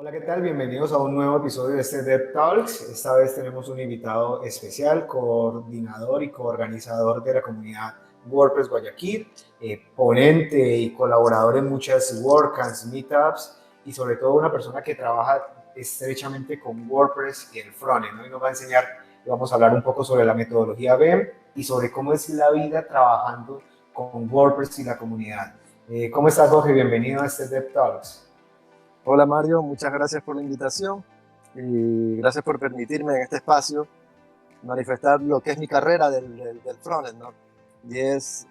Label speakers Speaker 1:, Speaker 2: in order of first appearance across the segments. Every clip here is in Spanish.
Speaker 1: Hola, ¿qué tal? Bienvenidos a un nuevo episodio de este Dev Talks. Esta vez tenemos un invitado especial, coordinador y coorganizador de la comunidad WordPress Guayaquil, ponente y colaborador en muchas WordCamps, Meetups y sobre todo una persona que trabaja estrechamente con WordPress y el frontend, ¿no? Y nos va a enseñar, y vamos a hablar un poco sobre la metodología BEM y sobre cómo es la vida trabajando con WordPress y la comunidad. ¿Cómo estás, Jorge? Bienvenido a este Dev Talks.
Speaker 2: Hola Mario, muchas gracias por la invitación y gracias por permitirme en este espacio manifestar lo que es mi carrera del frontend, ¿no? Y es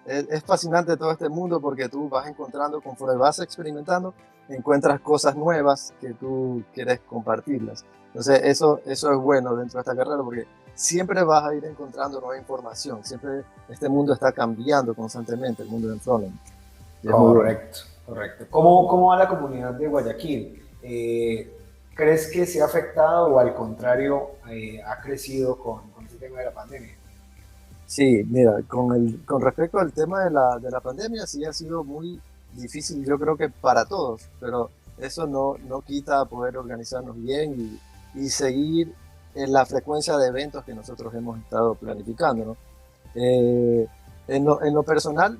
Speaker 2: fascinante todo este mundo porque tú vas encontrando, conforme vas experimentando, encuentras cosas nuevas que tú quieres compartirlas. Entonces eso es bueno dentro de esta carrera porque siempre vas a ir encontrando nueva información, siempre este mundo está cambiando constantemente, el mundo del frontend, y es muy bueno.
Speaker 1: Correcto, correcto. ¿Cómo va la comunidad de Guayaquil? ¿Crees que se ha afectado o al contrario ha crecido con este tema de la pandemia?
Speaker 2: Sí, mira, con respecto al tema de la pandemia, sí ha sido muy difícil, yo creo que para todos, pero eso no quita poder organizarnos bien y seguir en la frecuencia de eventos que nosotros hemos estado planificando, ¿no? Eh, en lo personal,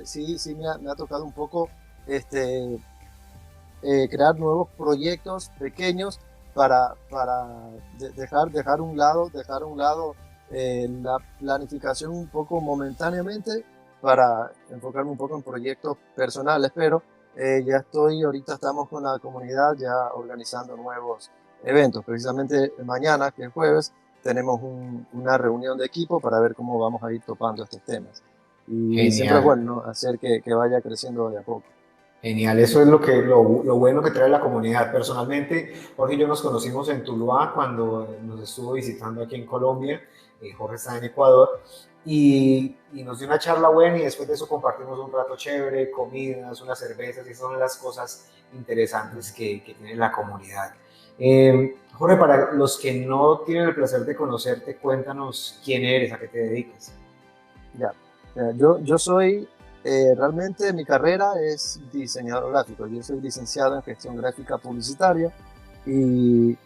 Speaker 2: sí me ha tocado un poco este, crear nuevos proyectos pequeños para dejar a un lado la planificación un poco momentáneamente para enfocarme un poco en proyectos personales, pero ahorita estamos con la comunidad ya organizando nuevos eventos. Precisamente mañana, que es jueves, tenemos una reunión de equipo para ver cómo vamos a ir topando estos temas. Y siempre es
Speaker 1: Genial,
Speaker 2: bueno, ¿no?, hacer que vaya creciendo de a poco.
Speaker 1: genial. Eso es lo bueno que trae la comunidad. Personalmente, Jorge y yo nos conocimos en Tuluá cuando nos estuvo visitando aquí en Colombia. Jorge está en Ecuador. Y nos dio una charla buena y después de eso compartimos un rato chévere, comidas, unas cervezas y son las cosas interesantes que tiene la comunidad. Jorge, para los que no tienen el placer de conocerte, cuéntanos quién eres, a qué te dedicas.
Speaker 2: Ya. Yo soy, realmente mi carrera es diseñador gráfico. Yo soy licenciado en gestión gráfica publicitaria y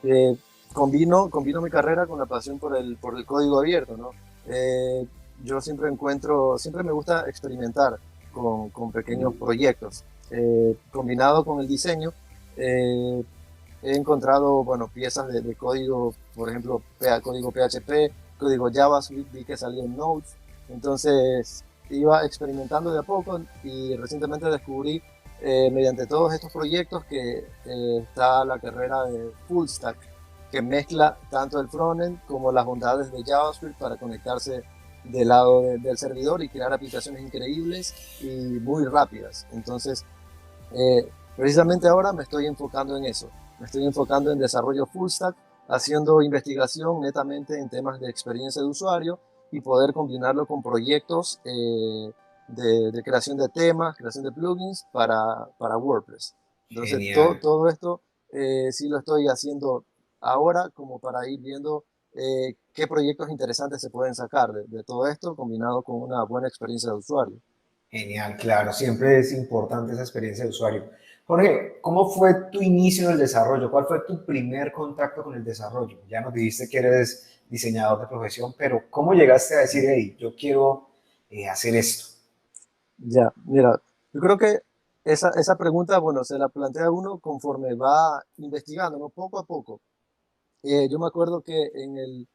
Speaker 2: eh, combino mi carrera con la pasión por el código abierto, ¿no? Eh, yo siempre me gusta experimentar con pequeños proyectos. Combinado con el diseño, eh, he encontrado, bueno, piezas de código, por ejemplo, código PHP, código JavaScript, vi que salía en Node. Entonces iba experimentando de a poco y recientemente descubrí, mediante todos estos proyectos, que está la carrera de Full Stack, que mezcla tanto el frontend como las bondades de JavaScript para conectarse del lado del servidor y crear aplicaciones increíbles y muy rápidas. Entonces, precisamente ahora me estoy enfocando en eso. Me estoy enfocando en desarrollo full stack, haciendo investigación netamente en temas de experiencia de usuario y poder combinarlo con proyectos de creación de temas, creación de plugins para WordPress. Entonces,
Speaker 1: Genial.
Speaker 2: todo esto sí lo estoy haciendo ahora como para ir viendo qué proyectos interesantes se pueden sacar de todo esto combinado con una buena experiencia de usuario.
Speaker 1: Genial, claro, siempre es importante esa experiencia de usuario. Jorge, ¿cómo fue tu inicio en el desarrollo? ¿Cuál fue tu primer contacto con el desarrollo? Ya nos dijiste que eres diseñador de profesión, pero ¿cómo llegaste a decir, hey, yo quiero hacer esto?
Speaker 2: Ya, mira, yo creo que esa pregunta, bueno, se la plantea uno conforme va investigando, ¿no? Poco a poco. Yo me acuerdo que en el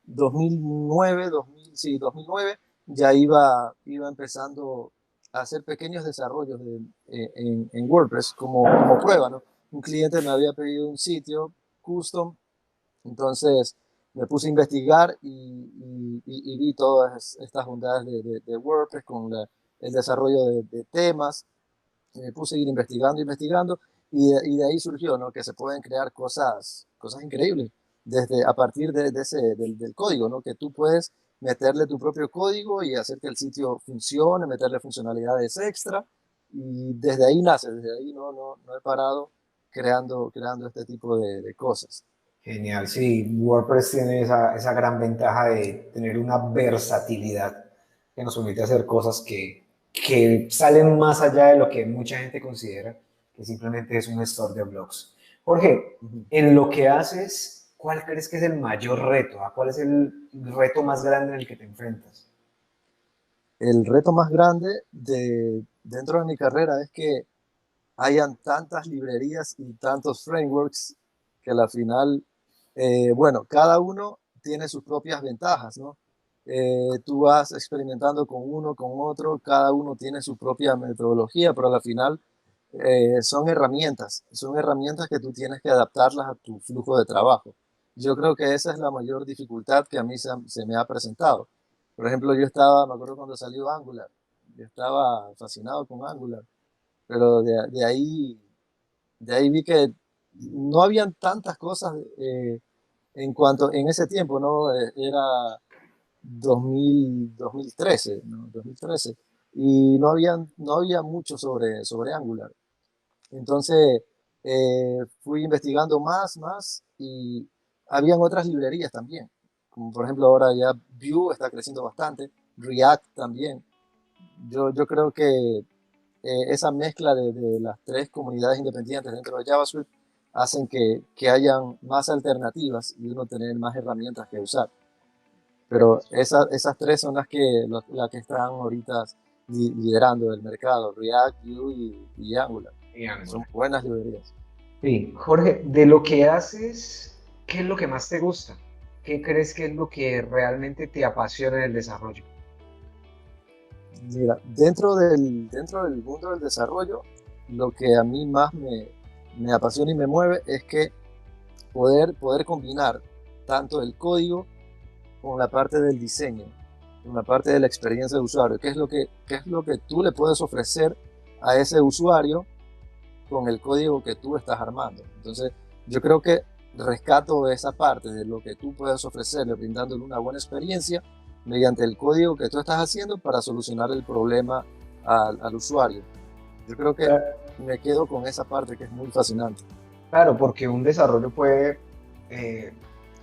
Speaker 2: 2009, 2000, sí, 2009, ya iba empezando a hacer pequeños desarrollos en WordPress como prueba, ¿no? Un cliente me había pedido un sitio custom, entonces me puse a investigar y vi todas estas bondades de WordPress con el desarrollo de temas. Me puse a ir investigando y de ahí surgió, ¿no?, que se pueden crear cosas increíbles a partir del código, ¿no? Que tú puedes meterle tu propio código y hacer que el sitio funcione, meterle funcionalidades extra y desde ahí nace, desde ahí no he parado creando este tipo de cosas.
Speaker 1: Genial, sí, WordPress tiene esa gran ventaja de tener una versatilidad que nos permite hacer cosas que salen más allá de lo que mucha gente considera que simplemente es un gestor de blogs. Jorge,
Speaker 2: Ujú.
Speaker 1: en lo que haces, ¿cuál crees que es el mayor reto? ¿A cuál es el reto más grande en el que te enfrentas?
Speaker 2: El reto más grande dentro de mi carrera es que hayan tantas librerías y tantos frameworks que al final, bueno, cada uno tiene sus propias ventajas, ¿no? Tú vas experimentando con uno, con otro, cada uno tiene su propia metodología, pero al final son herramientas que tú tienes que adaptarlas a tu flujo de trabajo. Yo creo que esa es la mayor dificultad que a mí se me ha presentado. Por ejemplo, me acuerdo cuando salió Angular, yo estaba fascinado con Angular, pero de ahí vi que no habían tantas cosas en ese tiempo, ¿no? Era 2013, ¿no? 2013, y no había mucho sobre Angular. Entonces fui investigando más y habían otras librerías también, como por ejemplo ahora ya Vue está creciendo bastante, React también. Yo creo que esa mezcla de las tres comunidades independientes dentro de JavaScript hacen que hayan más alternativas y uno tener más herramientas que usar. Pero esas tres son las que están ahorita liderando el mercado, React, Vue y Angular.
Speaker 1: Y
Speaker 2: Son
Speaker 1: Angular.
Speaker 2: buenas librerías.
Speaker 1: Sí, Jorge, de lo que haces, ¿qué es lo que más te gusta? ¿Qué crees que es lo que realmente te apasiona en el desarrollo?
Speaker 2: Mira, dentro del mundo del desarrollo, lo que a mí más me apasiona y me mueve es que poder combinar tanto el código con la parte del diseño, con la parte de la experiencia de usuario, qué es lo que tú le puedes ofrecer a ese usuario con el código que tú estás armando. Entonces, yo creo que rescato esa parte de lo que tú puedes ofrecerle, brindándole una buena experiencia mediante el código que tú estás haciendo para solucionar el problema al usuario. Yo creo que me quedo con esa parte que es muy fascinante.
Speaker 1: Claro, porque un desarrollo puede eh,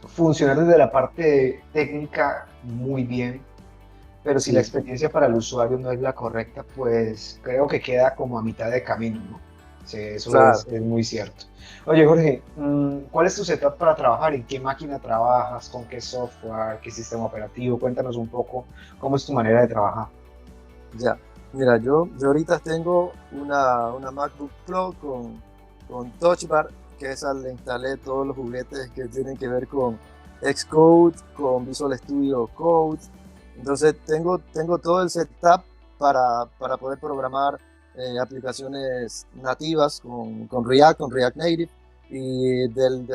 Speaker 1: funcionar desde la parte técnica muy bien, pero si la
Speaker 2: Sí,
Speaker 1: experiencia para el usuario no es la correcta, pues creo que queda como a mitad de camino, ¿no? Sí, eso
Speaker 2: claro.
Speaker 1: es muy cierto. Oye, Jorge, ¿cuál es tu setup para trabajar? ¿En qué máquina trabajas? ¿Con qué software? ¿Qué sistema operativo? Cuéntanos un poco cómo es tu manera de trabajar.
Speaker 2: Ya, mira, yo ahorita tengo una MacBook Pro con Touch Bar, que esa le instalé todos los juguetes que tienen que ver con Xcode, con Visual Studio Code. Entonces tengo todo el setup para poder programar aplicaciones nativas con React Native y del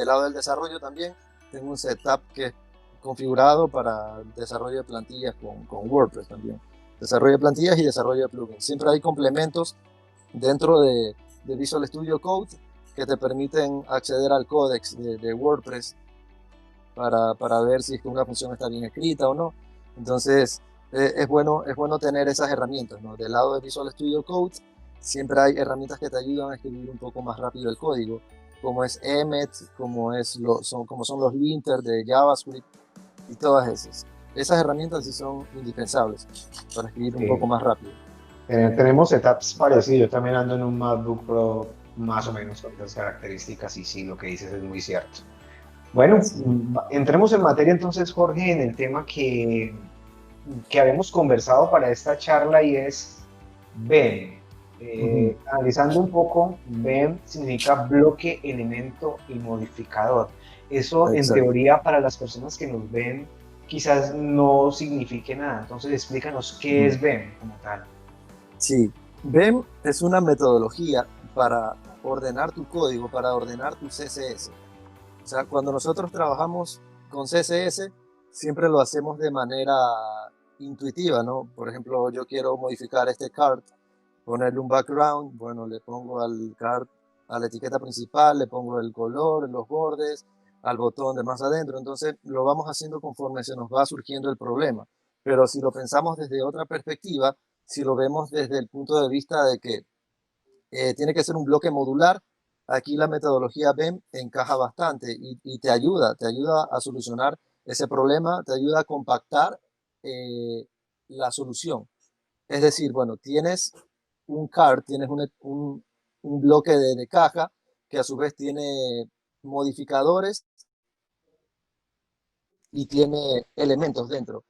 Speaker 2: lado del desarrollo también tengo un setup que es configurado para desarrollo de plantillas con WordPress también. Desarrollo de plantillas y desarrollo de plugins. Siempre hay complementos dentro de Visual Studio Code que te permiten acceder al códex de WordPress para ver si es que una función está bien escrita o no. Entonces, es bueno tener esas herramientas, ¿no? Del lado de Visual Studio Code, siempre hay herramientas que te ayudan a escribir un poco más rápido el código, como es Emmet, como son los linters de JavaScript y todas esas. Esas herramientas sí son indispensables para escribir un poco
Speaker 1: Sí.
Speaker 2: más rápido.
Speaker 1: Tenemos setups parecidos. Yo también ando en un MacBook Pro más o menos con esas características y sí, lo que dices es muy cierto. Bueno,
Speaker 2: Sí.
Speaker 1: entremos en materia entonces, Jorge, en el tema que habíamos conversado para esta charla y es BEM.
Speaker 2: Ujú.
Speaker 1: Analizando un poco, BEM significa bloque, elemento y modificador. Eso en
Speaker 2: Exacto.
Speaker 1: teoría para las personas que nos ven quizás no signifique nada. Entonces explícanos qué
Speaker 2: Ujú.
Speaker 1: es BEM como tal.
Speaker 2: Sí, BEM es una metodología para ordenar tu código, para ordenar tu CSS. O sea, cuando nosotros trabajamos con CSS, siempre lo hacemos de manera intuitiva, ¿no? Por ejemplo, yo quiero modificar este card, ponerle un background, bueno, le pongo al card, a la etiqueta principal, le pongo el color, los bordes, al botón de más adentro. Entonces, lo vamos haciendo conforme se nos va surgiendo el problema. Pero si lo pensamos desde otra perspectiva, si lo vemos desde el punto de vista de que tiene que ser un bloque modular. Aquí la metodología BEM encaja bastante y te ayuda a solucionar ese problema, te ayuda a compactar eh, la solución. Es decir, bueno, tienes un card, tienes un bloque de caja que a su vez tiene modificadores y tiene elementos dentro.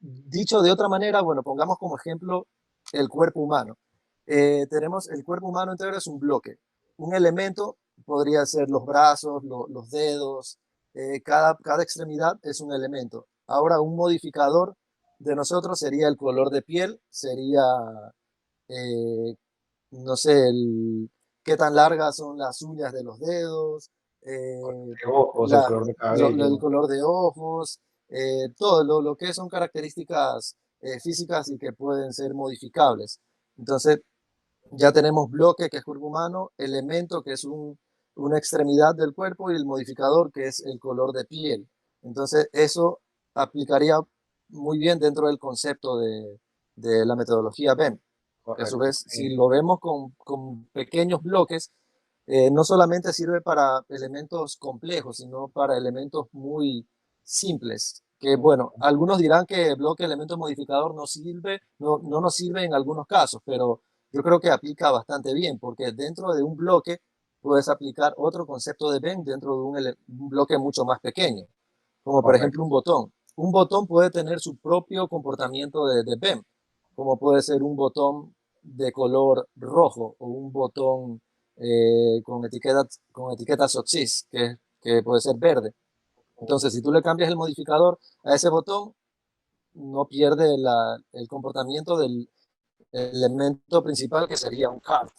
Speaker 2: Dicho de otra manera, bueno, pongamos como ejemplo el cuerpo humano. Tenemos el cuerpo humano entero es un bloque. Un elemento podría ser los brazos, los dedos, cada extremidad es un elemento. Ahora, un modificador de nosotros sería el color de piel, sería, eh, no sé, qué tan largas son las uñas de los dedos,
Speaker 1: De ojos, el
Speaker 2: la,
Speaker 1: color de
Speaker 2: el
Speaker 1: cabello.
Speaker 2: color de ojos, todo lo que son características físicas y que pueden ser modificables. Entonces, ya tenemos bloque, que es cuerpo humano, elemento, que es una extremidad del cuerpo, y el modificador, que es el color de piel. Entonces, eso aplicaría muy bien dentro del concepto de la metodología BEM. A su
Speaker 1: Correcto.
Speaker 2: vez, si lo vemos con pequeños bloques, no solamente sirve para elementos complejos, sino para elementos muy simples. Que bueno, algunos dirán que bloque elemento modificador no sirve, no nos sirve en algunos casos, pero yo creo que aplica bastante bien, porque dentro de un bloque puedes aplicar otro concepto de BEM dentro de un bloque mucho más pequeño, como por
Speaker 1: Correcto.
Speaker 2: ejemplo un botón. Un botón puede tener su propio comportamiento de BEM, como puede ser un botón de color rojo o un botón con etiqueta SOCSIS, que puede ser verde. Entonces, si tú le cambias el modificador a ese botón, no pierde el comportamiento del elemento principal, que sería un card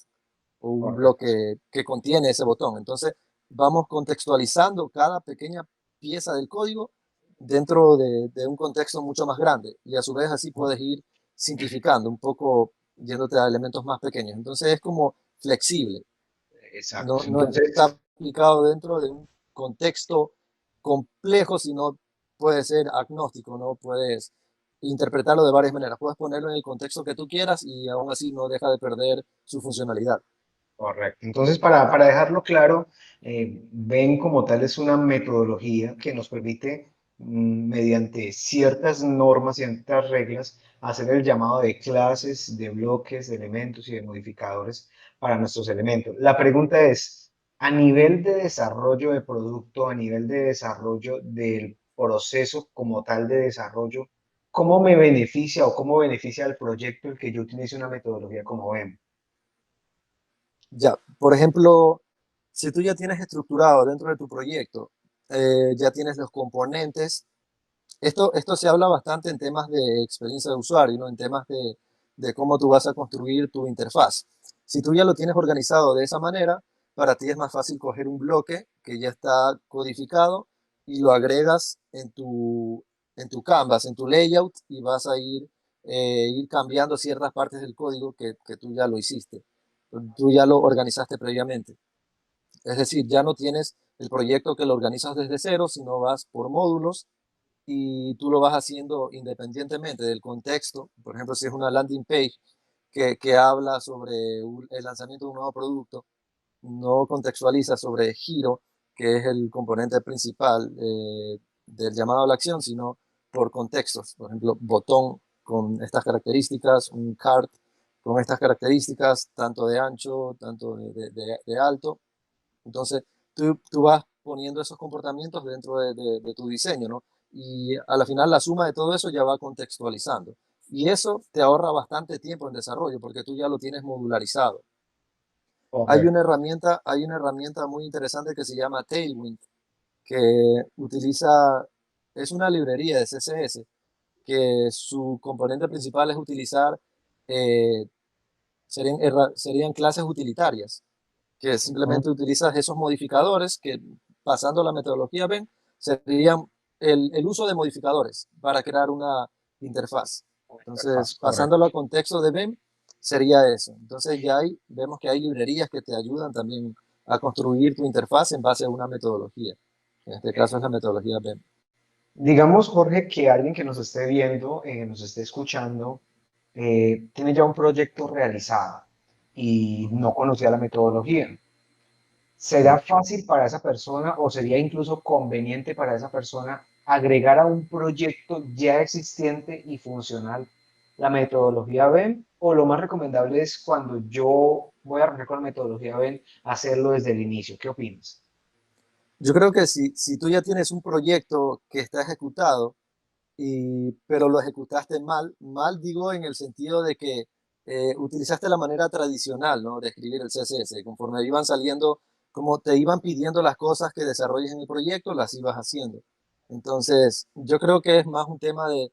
Speaker 2: o un
Speaker 1: Correcto.
Speaker 2: bloque que contiene ese botón. Entonces, vamos contextualizando cada pequeña pieza del código dentro de un contexto mucho más grande, y a su vez así puedes ir simplificando un poco, yéndote a elementos más pequeños. Entonces, es como flexible,
Speaker 1: Exacto.
Speaker 2: no está
Speaker 1: Entonces,
Speaker 2: aplicado dentro de un contexto complejo, sino puede ser agnóstico, ¿no? Puedes interpretarlo de varias maneras. Puedes ponerlo en el contexto que tú quieras y aún así no deja de perder su funcionalidad.
Speaker 1: correcto. Entonces, para dejarlo claro, ven como tal es una metodología que nos permite, mediante ciertas normas, ciertas reglas, hacer el llamado de clases, de bloques, de elementos y de modificadores para nuestros elementos. La pregunta es, a nivel de desarrollo de producto, a nivel de desarrollo del proceso como tal de desarrollo, ¿cómo me beneficia o cómo beneficia al proyecto el que yo utilice una metodología como BEM?
Speaker 2: Ya, por ejemplo, si tú ya tienes estructurado dentro de tu proyecto, ya tienes los componentes. Esto se habla bastante en temas de experiencia de usuario, ¿no? En temas de cómo tú vas a construir tu interfaz. Si tú ya lo tienes organizado de esa manera, para ti es más fácil coger un bloque que ya está codificado y lo agregas en tu canvas, en tu layout, y vas a ir cambiando ciertas partes del código que tú ya lo hiciste, tú ya lo organizaste previamente. Es decir, ya no tienes el proyecto que lo organizas desde cero, sino vas por módulos y tú lo vas haciendo independientemente del contexto. Por ejemplo, si es una landing page que habla sobre el lanzamiento de un nuevo producto, no contextualiza sobre giro, que es el componente principal del llamado a la acción, sino por contextos. Por ejemplo, botón con estas características, un card con estas características, tanto de ancho, tanto de alto. Entonces, tú vas poniendo esos comportamientos dentro de tu diseño, ¿no? Y a la final la suma de todo eso ya va contextualizando. Y eso te ahorra bastante tiempo en desarrollo, porque tú ya lo tienes modularizado.
Speaker 1: Correcto.
Speaker 2: Hay una herramienta muy interesante que se llama Tailwind, que es una librería de CSS, que su componente principal es utilizar, eh, serían clases utilitarias, que
Speaker 1: Ujú.
Speaker 2: simplemente utilizas esos modificadores que, pasando la metodología BEM, serían el uso de modificadores para crear una interfaz.
Speaker 1: Interfaz,
Speaker 2: Entonces, pasándolo
Speaker 1: correcto.
Speaker 2: a contexto de BEM, sería eso. Entonces, vemos que hay librerías que te ayudan también a construir tu interfaz en base a una metodología. En este caso es la metodología BEM.
Speaker 1: Digamos, Jorge, que alguien que nos esté viendo, nos esté escuchando, tiene ya un proyecto realizado y no conocía la metodología. ¿Será
Speaker 2: Ya.
Speaker 1: fácil para esa persona o sería incluso conveniente para esa persona agregar a un proyecto ya existente y funcional la metodología BEM o lo más recomendable es cuando yo voy a arrancar con la metodología BEM, hacerlo desde el inicio? ¿Qué opinas?
Speaker 2: Yo creo que si tú ya tienes un proyecto que está ejecutado, pero lo ejecutaste mal, mal digo en el sentido de que utilizaste la manera tradicional, ¿no?, de escribir el CSS. Conforme iban saliendo, como te iban pidiendo las cosas que desarrolles en el proyecto, las ibas haciendo. Entonces, yo creo que es más un tema de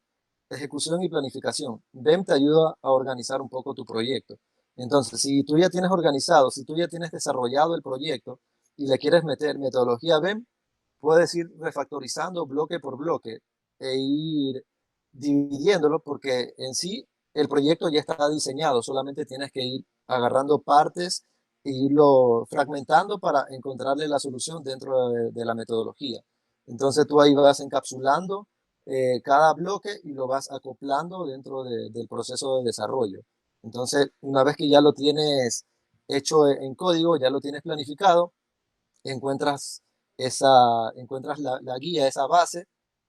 Speaker 2: ejecución y planificación. BEM te ayuda a organizar un poco tu proyecto. Entonces, si tú ya tienes organizado, si tú ya tienes desarrollado el proyecto y le quieres meter metodología BEM, puedes ir refactorizando bloque por bloque e ir dividiéndolo, porque en sí el proyecto ya está diseñado, solamente tienes que ir agarrando partes e irlo fragmentando para encontrarle la solución dentro de la metodología. Entonces tú ahí vas encapsulando cada bloque y lo vas acoplando dentro del proceso de desarrollo. Entonces, una vez que ya lo tienes hecho en código, ya lo tienes planificado, encuentras, encuentras la guía, esa base,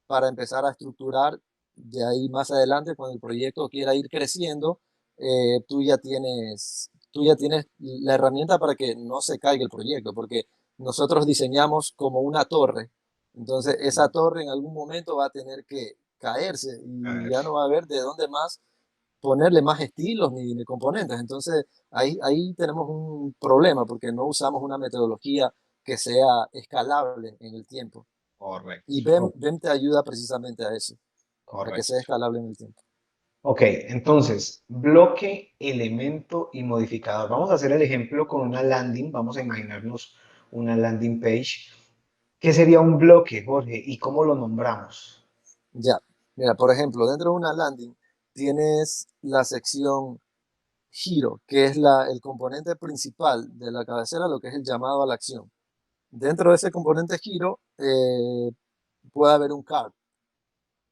Speaker 2: para empezar a estructurar de ahí más adelante, cuando el proyecto quiera ir creciendo, tú ya tienes la herramienta para que no se caiga el proyecto, porque nosotros diseñamos como una torre. Entonces, esa torre en algún momento va a tener que caerse
Speaker 1: A
Speaker 2: y
Speaker 1: ver.
Speaker 2: ya no va a haber de dónde más ponerle más estilos ni componentes. Entonces, ahí tenemos un problema porque no usamos una metodología que sea escalable en el tiempo.
Speaker 1: Correcto.
Speaker 2: Y BEM te ayuda precisamente a eso, a que sea
Speaker 1: Correcto.
Speaker 2: escalable en el tiempo.
Speaker 1: Ok, entonces, bloque, elemento y modificador. Vamos a hacer el ejemplo con una landing. Vamos a imaginarnos una landing page. ¿Qué sería un bloque, Jorge? ¿Y cómo lo nombramos?
Speaker 2: Ya, mira, por ejemplo, dentro de una landing tienes la sección giro, que es el componente principal de la cabecera, lo que es el llamado a la acción. Dentro de ese componente giro puede haber un card.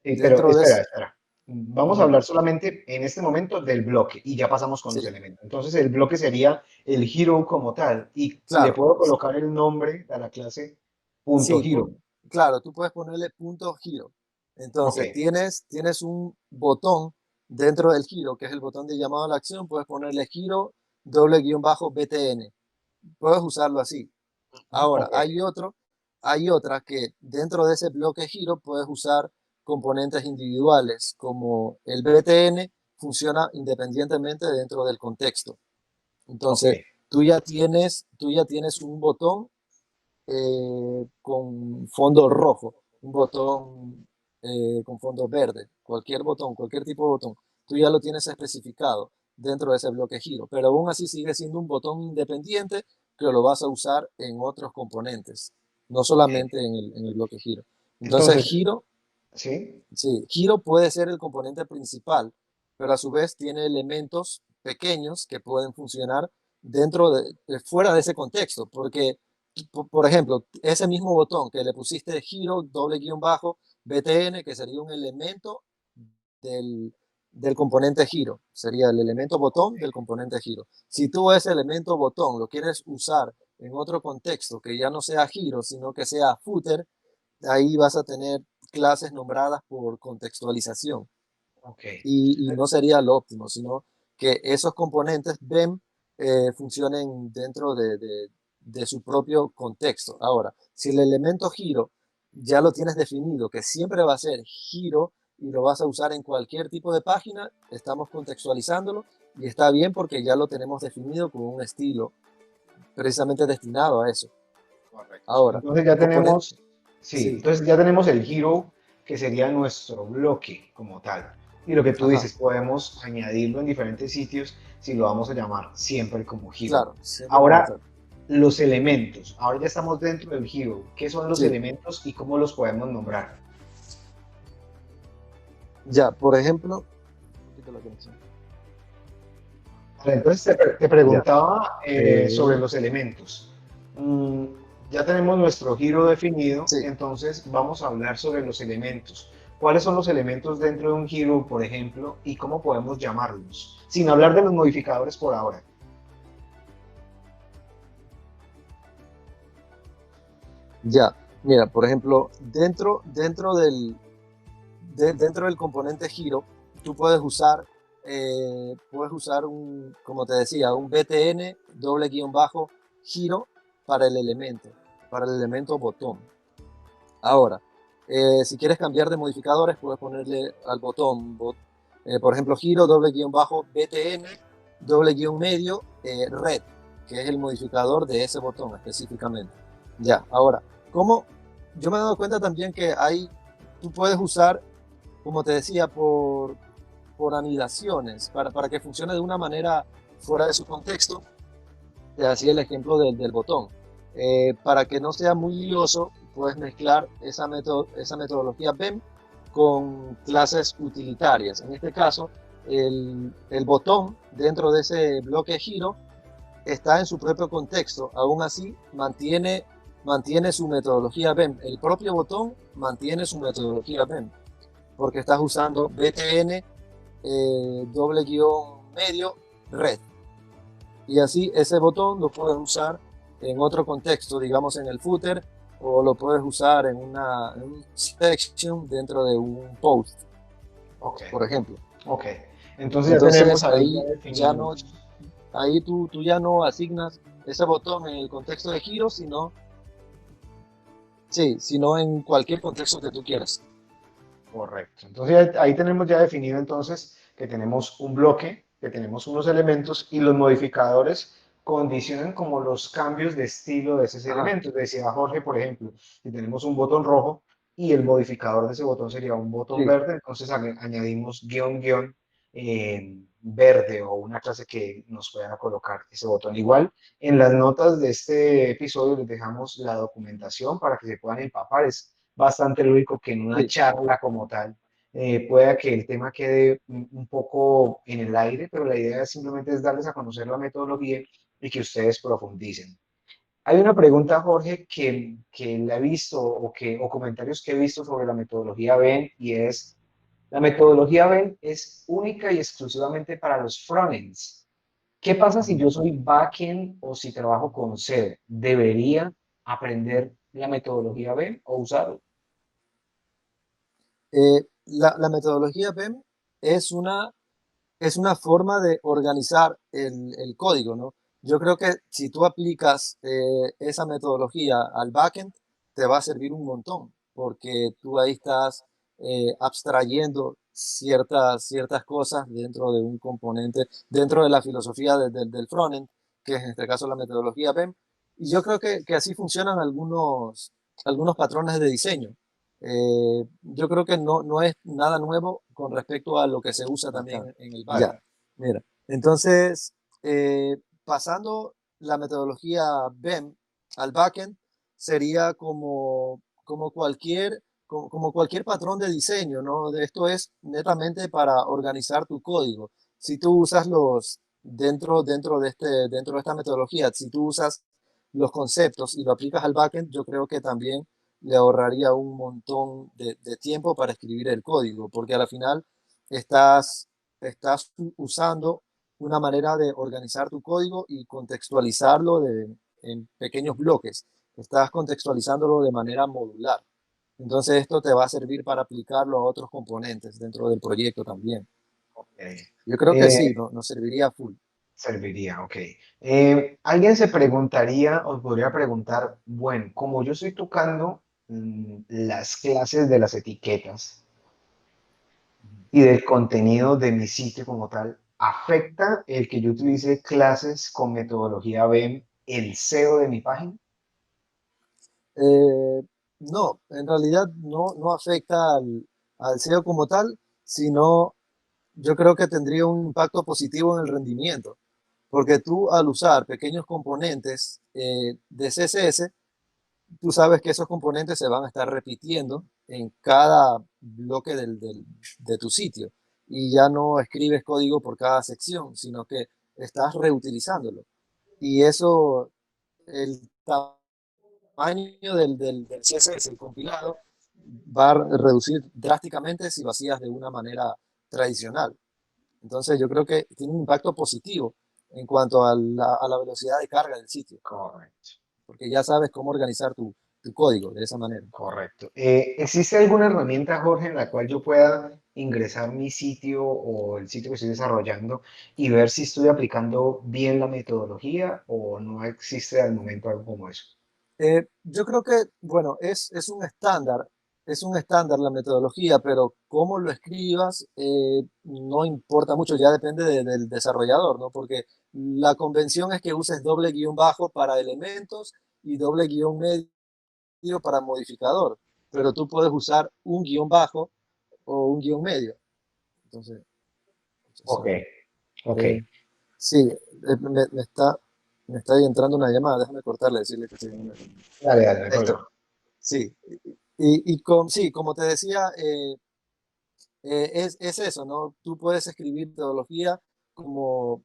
Speaker 1: Pero
Speaker 2: Dentro de
Speaker 1: espera,
Speaker 2: ese,
Speaker 1: espera. Vamos a
Speaker 2: ujú,
Speaker 1: hablar solamente en este momento del bloque y ya pasamos con los
Speaker 2: sí,
Speaker 1: elementos. Entonces, el bloque sería el hero como tal y le
Speaker 2: claro.
Speaker 1: puedo colocar el nombre a la clase punto
Speaker 2: Sí,
Speaker 1: hero.
Speaker 2: claro, tú puedes ponerle punto giro.
Speaker 1: Ok,
Speaker 2: Entonces, tienes un botón dentro del giro, que es el botón de llamado a la acción, puedes ponerle giro doble guión bajo BTN. Puedes usarlo así. Ahora,
Speaker 1: ok,
Speaker 2: hay otra que dentro de ese bloque giro puedes usar componentes individuales, como el BTN funciona independientemente dentro del contexto.
Speaker 1: ok.
Speaker 2: Entonces, tú ya tienes un botón con fondo rojo, un botón con fondo verde, cualquier botón, cualquier tipo de botón, tú ya lo tienes especificado dentro de ese bloque giro, pero aún así sigue siendo un botón independiente que lo vas a usar en otros componentes, no
Speaker 1: Eh,
Speaker 2: solamente en el bloque giro. Entonces,
Speaker 1: Entonces, ¿sí?
Speaker 2: sí, giro puede ser el componente principal, pero a su vez tiene elementos pequeños que pueden funcionar fuera de ese contexto, porque por ejemplo, ese mismo botón que le pusiste giro doble guión bajo BTN, que sería un elemento del, del componente giro, sería el elemento botón del componente giro. Si tú ese elemento botón lo quieres usar en otro contexto que ya no sea giro, sino que sea footer, ahí vas a tener clases nombradas por contextualización
Speaker 1: Ok.
Speaker 2: y no sería lo óptimo, sino que esos componentes BEM funcionen dentro de su propio contexto. Ahora, si el elemento giro ya lo tienes definido, que siempre va a ser giro y lo vas a usar en cualquier tipo de página, estamos contextualizándolo y está bien porque ya lo tenemos definido con un estilo precisamente destinado a eso.
Speaker 1: Correcto.
Speaker 2: Ahora,
Speaker 1: Entonces ya
Speaker 2: componente,
Speaker 1: tenemos, sí,
Speaker 2: sí,
Speaker 1: entonces ya tenemos el hero que sería nuestro bloque como tal. Y lo que tú
Speaker 2: ajá,
Speaker 1: dices, podemos añadirlo en diferentes sitios si lo vamos a llamar siempre como hero.
Speaker 2: claro, siempre como
Speaker 1: Ahora,
Speaker 2: tal.
Speaker 1: los elementos. Ahora ya estamos dentro del hero. ¿Qué son los
Speaker 2: Sí,
Speaker 1: elementos y cómo los podemos nombrar?
Speaker 2: ya, por ejemplo, un poquito la conexión.
Speaker 1: Vale, entonces te
Speaker 2: Ya.
Speaker 1: preguntaba sobre
Speaker 2: Eh,
Speaker 1: los elementos. Mm, ya tenemos nuestro giro definido,
Speaker 2: sí,
Speaker 1: entonces vamos a hablar sobre los elementos. ¿Cuáles son los elementos dentro de un giro, por ejemplo, y cómo podemos llamarlos? Sin hablar de los modificadores por ahora.
Speaker 2: ya. Mira, por ejemplo, dentro del componente giro, tú puedes usar puedes usar como te decía, un btn doble guión bajo giro para el elemento botón. Ahora, si quieres cambiar de modificadores, puedes ponerle al botón, por ejemplo, giro doble guión bajo btn doble guión medio red, que es el modificador de ese botón específicamente. Ya, ahora, como yo me he dado cuenta también que tú puedes usar, como te decía, por anidaciones, para que funcione de una manera fuera de su contexto. Te hacía el ejemplo del botón. Para que no sea muy lioso, puedes mezclar esa metodología BEM con clases utilitarias. En este caso, el botón dentro de ese bloque giro está en su propio contexto. Aún así, mantiene su metodología BEM. El propio botón mantiene su metodología BEM, porque estás usando btn doble guión medio red. Y así ese botón lo puedes usar en otro contexto, digamos en el footer, o lo puedes usar en un section dentro de un post,
Speaker 1: Ok,
Speaker 2: por ejemplo.
Speaker 1: ok. Entonces ya tenemos
Speaker 2: Entonces
Speaker 1: ahí ya
Speaker 2: ahí
Speaker 1: definido.
Speaker 2: tú ya no asignas ese botón en el contexto de giro, sino en cualquier contexto que tú quieras.
Speaker 1: Correcto. Entonces ahí tenemos ya definido entonces que tenemos un bloque, que tenemos unos elementos y los modificadores condicionan como los cambios de estilo de esos
Speaker 2: Ajá,
Speaker 1: elementos. Decía Jorge, por ejemplo, si tenemos un botón rojo y el modificador de ese botón sería un botón
Speaker 2: sí,
Speaker 1: verde, entonces añadimos guión guión verde o una clase que nos puedan colocar ese botón. Igual en las notas de este episodio les dejamos la documentación para que se puedan empapar. Es bastante lógico que en una
Speaker 2: sí,
Speaker 1: charla como tal pueda que el tema quede un poco en el aire, pero la idea simplemente es darles a conocer la metodología y que ustedes profundicen. Hay una pregunta, Jorge, que la he visto o comentarios que he visto sobre la metodología BEM y es, la metodología BEM es única y exclusivamente para los frontends. ¿Qué pasa si yo soy backend o si trabajo con cero? ¿Debería aprender la metodología BEM o usarla?
Speaker 2: la metodología BEM es una forma de organizar el código, ¿no? Yo creo que si tú aplicas esa metodología al backend, te va a servir un montón, porque tú ahí estás abstrayendo ciertas cosas dentro de un componente, dentro de la filosofía del frontend, que es en este caso la metodología BEM. Y yo creo que así funcionan algunos patrones de diseño. Yo creo que no es nada nuevo con respecto a lo que se usa Acá.
Speaker 1: Bacán.
Speaker 2: también en el backend. Ya, mira. Entonces, pasando la metodología BEM al backend, sería como cualquier patrón de diseño, ¿no? Esto es netamente para organizar tu código. Si tú usas dentro de esta metodología, si tú usas los conceptos y lo aplicas al backend, yo creo que también le ahorraría un montón de tiempo para escribir el código, porque al final estás usando una manera de organizar tu código y contextualizarlo en pequeños bloques. Estás contextualizándolo de manera modular. Entonces esto te va a servir para aplicarlo a otros componentes dentro del proyecto también.
Speaker 1: Ok.
Speaker 2: Yo creo que sí, nos serviría full.
Speaker 1: Serviría, ok. Alguien se preguntaría o podría preguntar, bueno, como yo estoy tocando las clases de las etiquetas y del contenido de mi sitio como tal, ¿afecta el que yo utilice clases con metodología BEM el SEO de mi página?
Speaker 2: Eh, no, en realidad no afecta al SEO como tal, sino yo creo que tendría un impacto positivo en el rendimiento, porque tú al usar pequeños componentes de CSS, tú sabes que esos componentes se van a estar repitiendo en cada bloque de tu sitio y ya no escribes código por cada sección, sino que estás reutilizándolo. Y eso, el tamaño del CSS, el compilado, va a reducir drásticamente si lo hacías de una manera tradicional. Entonces yo creo que tiene un impacto positivo en cuanto a la velocidad de carga del sitio,
Speaker 1: Correcto.
Speaker 2: porque ya sabes cómo organizar tu código de esa manera.
Speaker 1: Correcto. ¿Existe alguna herramienta, Jorge, en la cual yo pueda ingresar mi sitio o el sitio que estoy desarrollando y ver si estoy aplicando bien la metodología o no existe al momento algo como eso?
Speaker 2: Yo creo que, bueno, es un estándar la metodología, pero cómo lo escribas no importa mucho, ya depende del desarrollador, ¿no? Porque la convención es que uses doble guión bajo para elementos y doble guión medio para modificador, pero tú puedes usar un guión bajo o un guión medio. Entonces,
Speaker 1: Ok, ok.
Speaker 2: eh, sí, me está entrando una llamada, déjame cortarle, decirle que estoy en una llamada.
Speaker 1: Dale, dale, no hay
Speaker 2: Esto,
Speaker 1: problema.
Speaker 2: sí. Sí, como te decía, es eso, ¿no? Tú puedes escribir metodología como,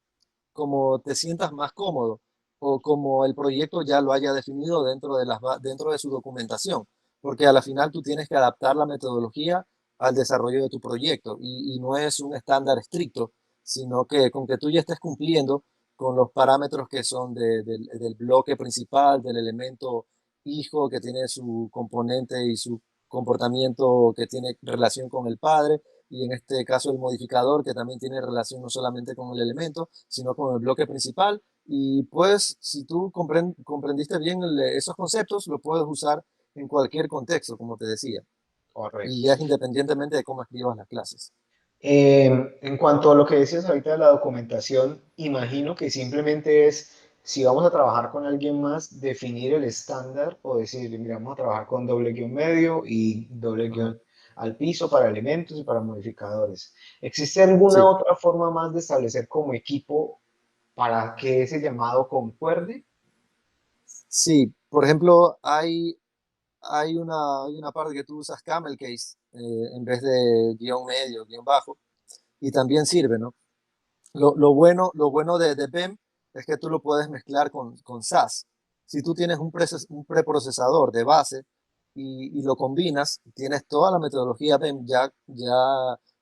Speaker 2: como te sientas más cómodo o como el proyecto ya lo haya definido dentro de su documentación, porque a la final tú tienes que adaptar la metodología al desarrollo de tu proyecto y no es un estándar estricto, sino que con que tú ya estés cumpliendo con los parámetros que son del bloque principal, del elemento hijo que tiene su componente y su comportamiento que tiene relación con el padre, y en este caso el modificador que también tiene relación no solamente con el elemento, sino con el bloque principal. Y pues si tú comprendiste bien esos conceptos, lo puedes usar en cualquier contexto, como te decía, y
Speaker 1: Correcto.
Speaker 2: ya es independientemente de cómo escribas las clases.
Speaker 1: En cuanto a lo que decías ahorita de la documentación, imagino que simplemente es, si vamos a trabajar con alguien más, definir el estándar o decir, mira, vamos a trabajar con doble guión medio y doble
Speaker 2: Ajá.
Speaker 1: guión al piso para elementos y para modificadores. ¿Existe alguna
Speaker 2: Sí,
Speaker 1: otra forma más de establecer como equipo para que ese llamado concuerde?
Speaker 2: sí. Por ejemplo, hay una parte que tú usas camel case en vez de guión medio, guión bajo, y también sirve, ¿no? Lo bueno de BEM es que tú lo puedes mezclar con SAS. Si tú tienes un preprocesador de base y lo combinas, tienes toda la metodología BEM ya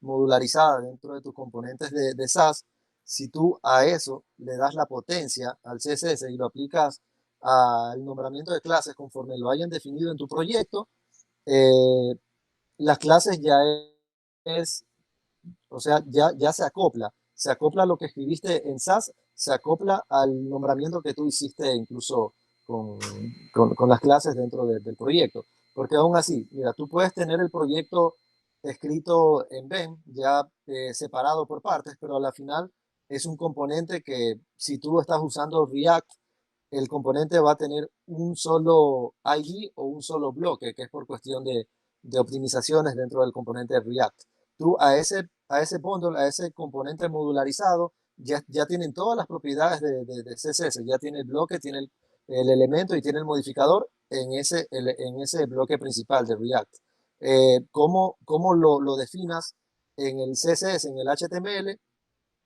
Speaker 2: modularizada dentro de tus componentes de SAS. Si tú a eso le das la potencia al CSS y lo aplicas al nombramiento de clases conforme lo hayan definido en tu proyecto, eh, las clases es o sea, ya se acopla a lo que escribiste en SAS, se acopla al nombramiento que tú hiciste incluso con, con las clases dentro del proyecto. Porque aún así, mira, tú puedes tener el proyecto escrito en BEM, ya separado por partes, pero a la final es un componente que si tú estás usando React, el componente va a tener un solo ID o un solo bloque, que es por cuestión de optimizaciones dentro del componente React. Tú a ese bundle, a ese componente modularizado, ya tienen todas las propiedades de CSS, ya tiene el bloque, tiene el elemento y tiene el modificador en ese bloque principal de React. ¿Cómo lo definas en el CSS, en el HTML?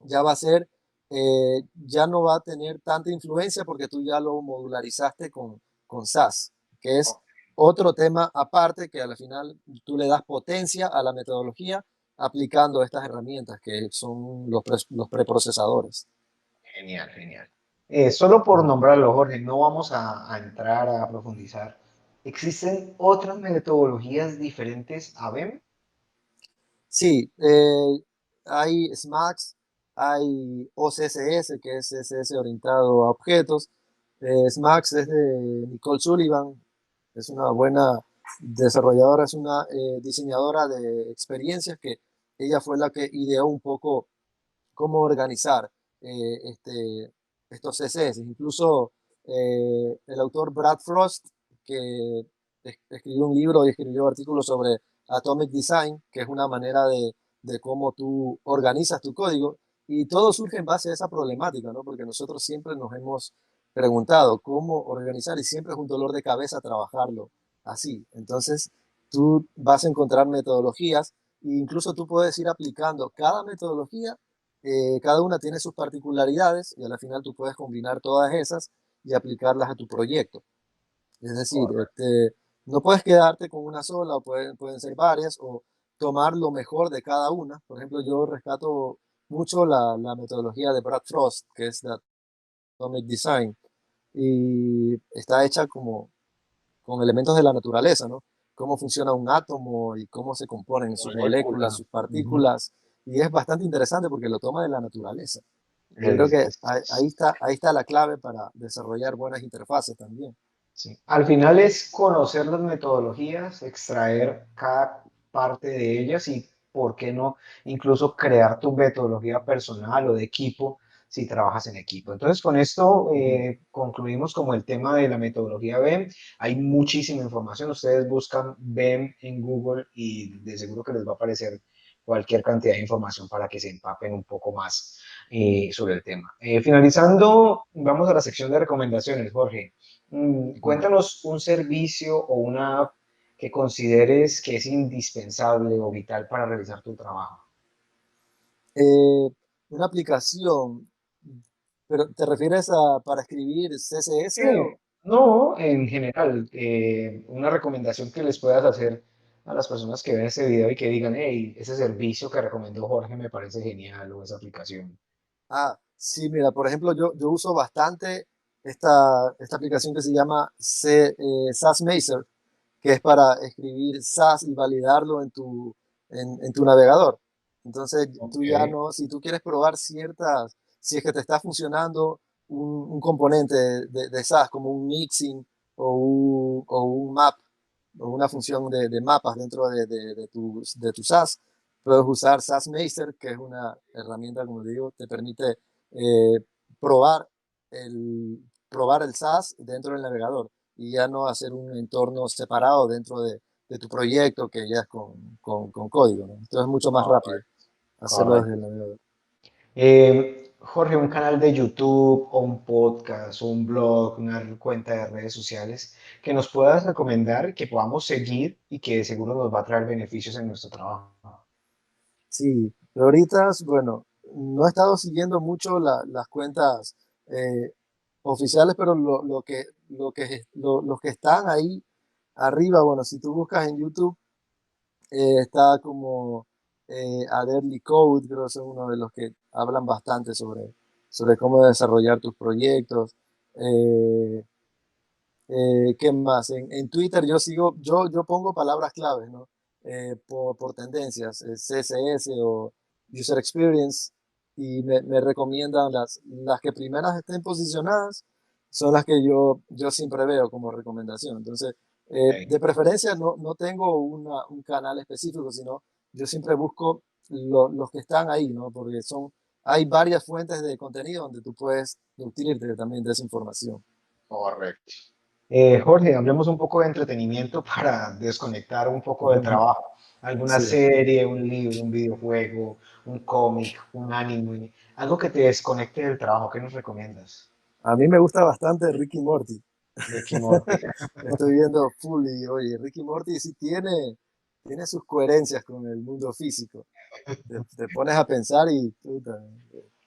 Speaker 2: Ya va a ser, ya no va a tener tanta influencia porque tú ya lo modularizaste con SAS, que es otro tema aparte que al final tú le das potencia a la metodología aplicando estas herramientas que son los preprocesadores.
Speaker 1: Genial, genial. Solo por nombrarlo, Jorge, no vamos a entrar a profundizar. ¿Existen otras metodologías diferentes a BEM?
Speaker 2: Sí, hay SMAX, hay OCSS, que es CSS orientado a objetos. SMAX es de Nicole Sullivan, es una buena desarrolladora, es una diseñadora de experiencias que ella fue la que ideó un poco cómo organizar estos CSS. Incluso el autor Brad Frost, que escribió un libro y escribió artículos sobre Atomic Design, que es una manera de cómo tú organizas tu código, y todo surge en base a esa problemática, ¿no? Porque nosotros siempre nos hemos preguntado cómo organizar y siempre es un dolor de cabeza trabajarlo así. Entonces, tú vas a encontrar metodologías e incluso tú puedes ir aplicando cada metodología, cada una tiene sus particularidades y al final tú puedes combinar todas esas y aplicarlas a tu proyecto. Es decir,
Speaker 1: Correcto.
Speaker 2: no puedes quedarte con una sola, o pueden ser varias, o tomar lo mejor de cada una. Por ejemplo, yo rescato mucho la metodología de Brad Frost, que es de Atomic Design, y está hecha como con elementos de la naturaleza, ¿no? Cómo funciona un átomo y cómo se componen sus moléculas,
Speaker 1: Molécula.
Speaker 2: sus
Speaker 1: Ujú.
Speaker 2: partículas, y es bastante interesante porque lo toma de la naturaleza. Yo creo que ahí está la clave para desarrollar buenas interfaces también.
Speaker 1: Sí. Al final es conocer las metodologías, extraer cada parte de ellas y, ¿por qué no? Incluso crear tu metodología personal o de equipo si trabajas en equipo. Entonces, con esto
Speaker 2: Ujú.
Speaker 1: concluimos como el tema de la metodología BEM. Hay muchísima información. Ustedes buscan BEM en Google y de seguro que les va a aparecer cualquier cantidad de información para que se empapen un poco más sobre el tema. Finalizando, vamos a la sección de recomendaciones, Jorge.
Speaker 2: Ujú.
Speaker 1: Cuéntanos un servicio o una app que consideres que es indispensable o vital para realizar tu trabajo.
Speaker 2: Eh, una aplicación, pero ¿te refieres a para escribir CSS o?
Speaker 1: No, en general, una recomendación que les puedas hacer a las personas que ven este video y que digan, hey, ese servicio que recomendó Jorge me parece genial o esa aplicación.
Speaker 2: Ah, sí, mira, por ejemplo, yo uso bastante esta aplicación que se llama SAS Mazer, que es para escribir SAS y validarlo en tu navegador. Entonces,
Speaker 1: Ok,
Speaker 2: tú ya no, si tú quieres probar si es que te está funcionando un componente de SAS, como un mixing o un map, o una función de mapas dentro de tu SAS, puedes usar SAS Mazer, que es una herramienta, como digo, te permite eh, probar probar el SAS dentro del navegador y ya no hacer un entorno separado dentro de tu proyecto que ya es con código, ¿no? Entonces es mucho más rápido
Speaker 1: correcto,
Speaker 2: hacerlo desde
Speaker 1: correcto.
Speaker 2: el navegador.
Speaker 1: Jorge, un canal de YouTube o un podcast o un blog, una cuenta de redes sociales que nos puedas recomendar, que podamos seguir y que seguro nos va a traer beneficios en nuestro trabajo.
Speaker 2: Sí, pero ahorita, bueno, no he estado siguiendo mucho las cuentas eh, oficiales, pero los que están ahí arriba, bueno, si tú buscas en YouTube, está como Adderley Code, creo que es uno de los que hablan bastante sobre cómo desarrollar tus proyectos. Eh, ¿Qué más? En Twitter yo pongo palabras claves, ¿no? Por tendencias, CSS o User Experience, y me recomiendan las que primeras estén posicionadas, son las que yo siempre veo como recomendación. Entonces,
Speaker 1: Ok.
Speaker 2: de preferencia no tengo un canal específico, sino yo siempre busco los que están ahí, ¿no? Porque hay varias fuentes de contenido donde tú puedes nutrirte también de esa información.
Speaker 1: Correcto. Jorge, hablemos un poco de entretenimiento para desconectar un poco del trabajo. ¿Alguna
Speaker 2: Sí.
Speaker 1: serie, un libro, un videojuego, un cómic, un anime, algo que te desconecte del trabajo? ¿Qué nos recomiendas?
Speaker 2: A mí me gusta bastante Ricky Morty.
Speaker 1: Ricky Morty.
Speaker 2: Estoy viendo full y, oye, Ricky Morty sí tiene sus coherencias con el mundo físico. Te pones a pensar y puta,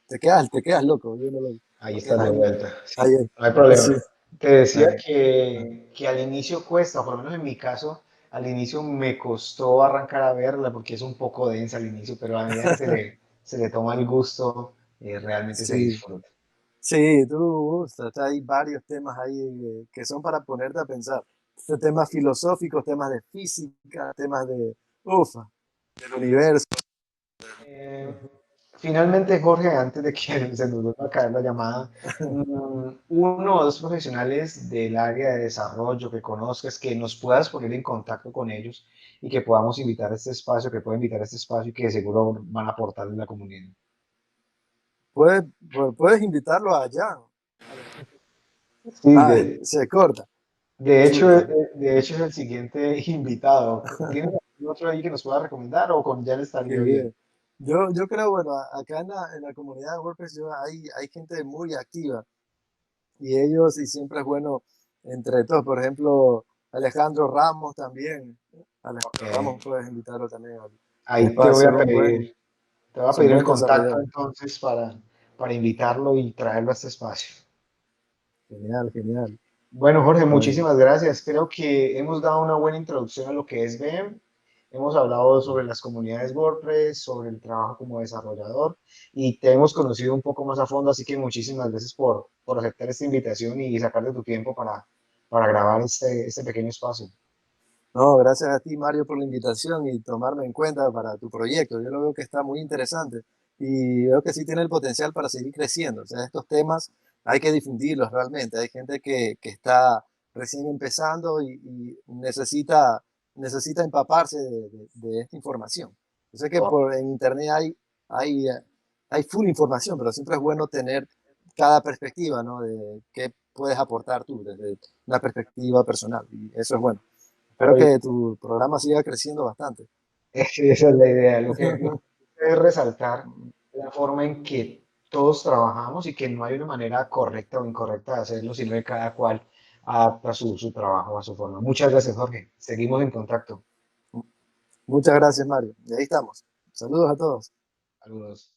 Speaker 2: te quedas loco viéndolo.
Speaker 1: Ahí
Speaker 2: Es
Speaker 1: estás de
Speaker 2: muy,
Speaker 1: vuelta.
Speaker 2: ahí
Speaker 1: Sí,
Speaker 2: es.
Speaker 1: no hay problema.
Speaker 2: Sí.
Speaker 1: Te decía
Speaker 2: Ah, ah.
Speaker 1: que al inicio cuesta, por lo menos en mi caso, al inicio me costó arrancar a verla porque es un poco densa al inicio, pero a medida que se le toma el gusto, realmente se
Speaker 2: Sí,
Speaker 1: disfruta.
Speaker 2: sí, hay varios temas ahí que son para ponerte a pensar. Temas filosóficos, temas de física, temas ufa, del universo.
Speaker 1: Eh, Finalmente, Jorge, antes de que se nos vuelva a caer la llamada, uno o dos profesionales del área de desarrollo que conozcas, que nos puedas poner en contacto con ellos y que podamos invitar a este espacio, que puedan invitar a este espacio y que seguro van a aportar en la comunidad.
Speaker 2: Puedes, puedes invitarlo allá.
Speaker 1: Sí,
Speaker 2: Ah, se corta. Chuta.
Speaker 1: de hecho es el siguiente invitado. ¿Tienes algún otro ahí que nos pueda recomendar o con ya le
Speaker 2: Qué
Speaker 1: estaría bien?
Speaker 2: bien. Yo creo, bueno, acá en la comunidad de WordPress hay gente muy activa y ellos, y siempre es bueno entre todos. Por ejemplo, Alejandro Ramos también.
Speaker 1: Ok,
Speaker 2: Alejandro Ramos puedes invitarlo también al
Speaker 1: ahí te voy
Speaker 2: espacio.
Speaker 1: a pedir. Te voy a
Speaker 2: Es un
Speaker 1: pedir el
Speaker 2: buen
Speaker 1: contacto
Speaker 2: desarrollador.
Speaker 1: entonces para invitarlo y traerlo a este espacio.
Speaker 2: Genial, genial.
Speaker 1: Bueno, Jorge,
Speaker 2: Oye,
Speaker 1: muchísimas gracias. Creo que hemos dado una buena introducción a lo que es BEM. Hemos hablado sobre las comunidades WordPress, sobre el trabajo como desarrollador y te hemos conocido un poco más a fondo, así que muchísimas gracias por aceptar esta invitación y sacar de tu tiempo para grabar este pequeño espacio.
Speaker 2: No, gracias a ti, Mario, por la invitación y tomarme en cuenta para tu proyecto. Yo lo veo que está muy interesante y veo que sí tiene el potencial para seguir creciendo. O sea, estos temas hay que difundirlos realmente. Hay gente que está recién empezando y necesita empaparse de esta información. Yo sé que en Internet hay, eh, hay full información, pero siempre es bueno tener cada perspectiva, ¿no? De qué puedes aportar tú desde una perspectiva personal. Y eso es bueno. Espero
Speaker 1: Oye,
Speaker 2: que tu programa siga creciendo bastante.
Speaker 1: esa es la idea. Lo que es resaltar la forma en que todos trabajamos y que no hay una manera correcta o incorrecta de hacerlo, sino que cada cual adapta su trabajo a su forma. Muchas gracias, Jorge. Seguimos en contacto.
Speaker 2: Muchas gracias, Mario. Y ahí estamos. Saludos a todos.
Speaker 1: Saludos.